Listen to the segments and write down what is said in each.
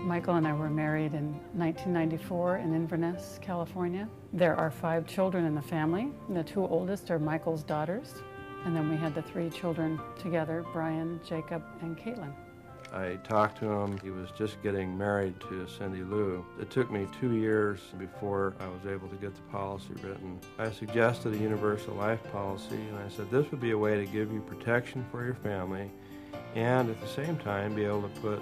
Michael and I were married in 1994 in Inverness, California. There are 5 children in the family. The 2 oldest are Michael's daughters. And then we had the 3 children together, Brian, Jacob, and Caitlin. I talked to him. He was just getting married to CindyLu. It took me 2 years before I was able to get the policy written. I suggested a universal life policy, and I said this would be a way to give you protection for your family and at the same time be able to put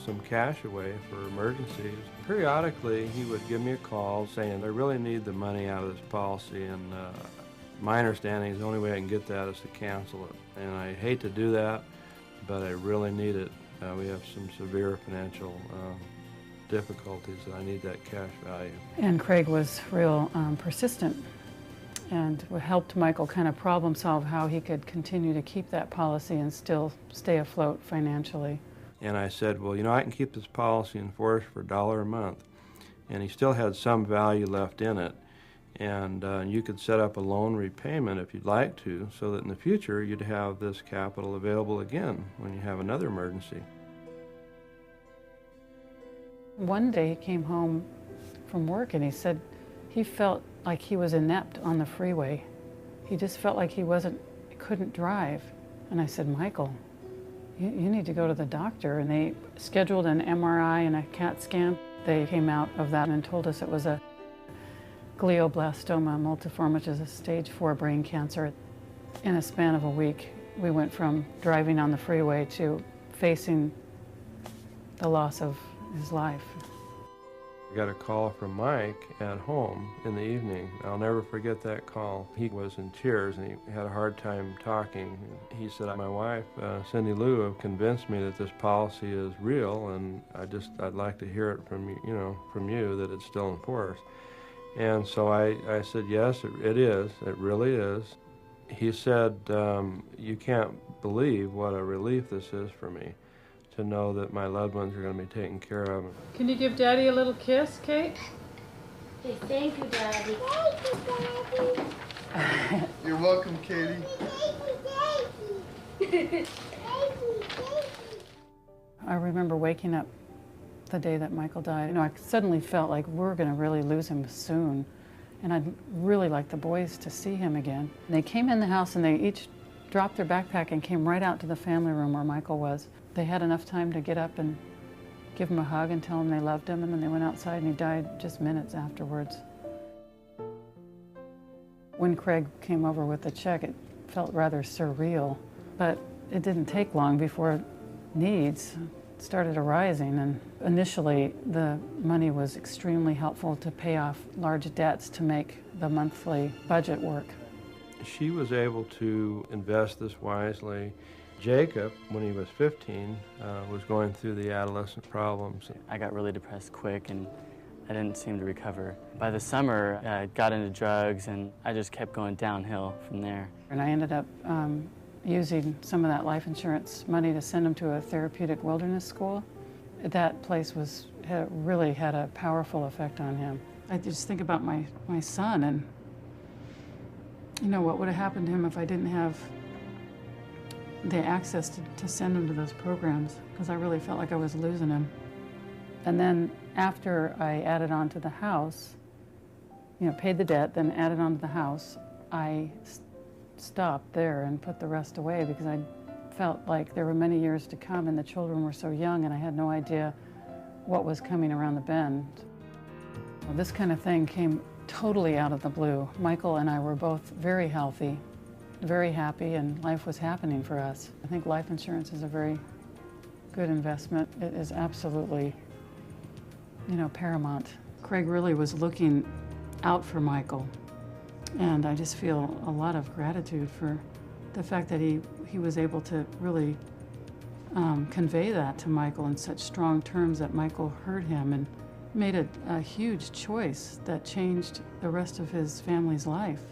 some cash away for emergencies. Periodically, he would give me a call saying, I really need the money out of this policy, and my understanding is the only way I can get that is to cancel it. And I hate to do that, but I really need it. We have some severe financial difficulties, and I need that cash value. And Craig was real persistent and helped Michael kind of problem solve how he could continue to keep that policy and still stay afloat financially. And I said, well, you know, I can keep this policy in force for $1 a month. And he still had some value left in it. And you could set up a loan repayment if you'd like to, so that in the future you'd have this capital available again when you have another emergency. One day he came home from work and he said he felt like he was inept on the freeway. He just felt like he couldn't drive. And I said, Michael, you need to go to the doctor. And they scheduled an MRI and a CAT scan. They came out of that and told us it was a glioblastoma multiforme, which is a stage 4 brain cancer. In a span of a week, we went from driving on the freeway to facing the loss of his life. I got a call from Mike at home in the evening. I'll never forget that call. He was in tears and he had a hard time talking. He said, my wife, CindyLu, have convinced me that this policy is real, and I'd like to hear it from you that it's still in force. And so I said, yes, it is. It really is. He said, you can't believe what a relief this is for me, to know that my loved ones are going to be taken care of. Can you give Daddy a little kiss, Kate? Hey, thank you, Daddy. Thank you, Daddy. You're welcome, Katie. Thank you. I remember waking up the day that Michael died. You know, I suddenly felt like we're going to really lose him soon. And I'd really like the boys to see him again. And they came in the house and they each dropped their backpack and came right out to the family room where Michael was. They had enough time to get up and give him a hug and tell him they loved him, and then they went outside and he died just minutes afterwards. When Craig came over with the check, it felt rather surreal, but it didn't take long before needs started arising, and initially the money was extremely helpful to pay off large debts to make the monthly budget work. She was able to invest this wisely. Jacob, when he was 15, was going through the adolescent problems. I got really depressed quick and I didn't seem to recover. By the summer, I got into drugs and I just kept going downhill from there. And I ended up using some of that life insurance money to send him to a therapeutic wilderness school. That place really had a powerful effect on him. I just think about my son and, you know, what would have happened to him if I didn't have the access to send him to those programs, because I really felt like I was losing him. And then after I added on to the house, you know, paid the debt, then added on to the house, I stopped there and put the rest away because I felt like there were many years to come and the children were so young and I had no idea what was coming around the bend. Well, this kind of thing came totally out of the blue. Michael and I were both very healthy, very happy, and life was happening for us. I think life insurance is a very good investment. It is absolutely, you know, paramount. Craig really was looking out for Michael, and I just feel a lot of gratitude for the fact that he was able to really convey that to Michael in such strong terms that Michael heard him and made a huge choice that changed the rest of his family's life.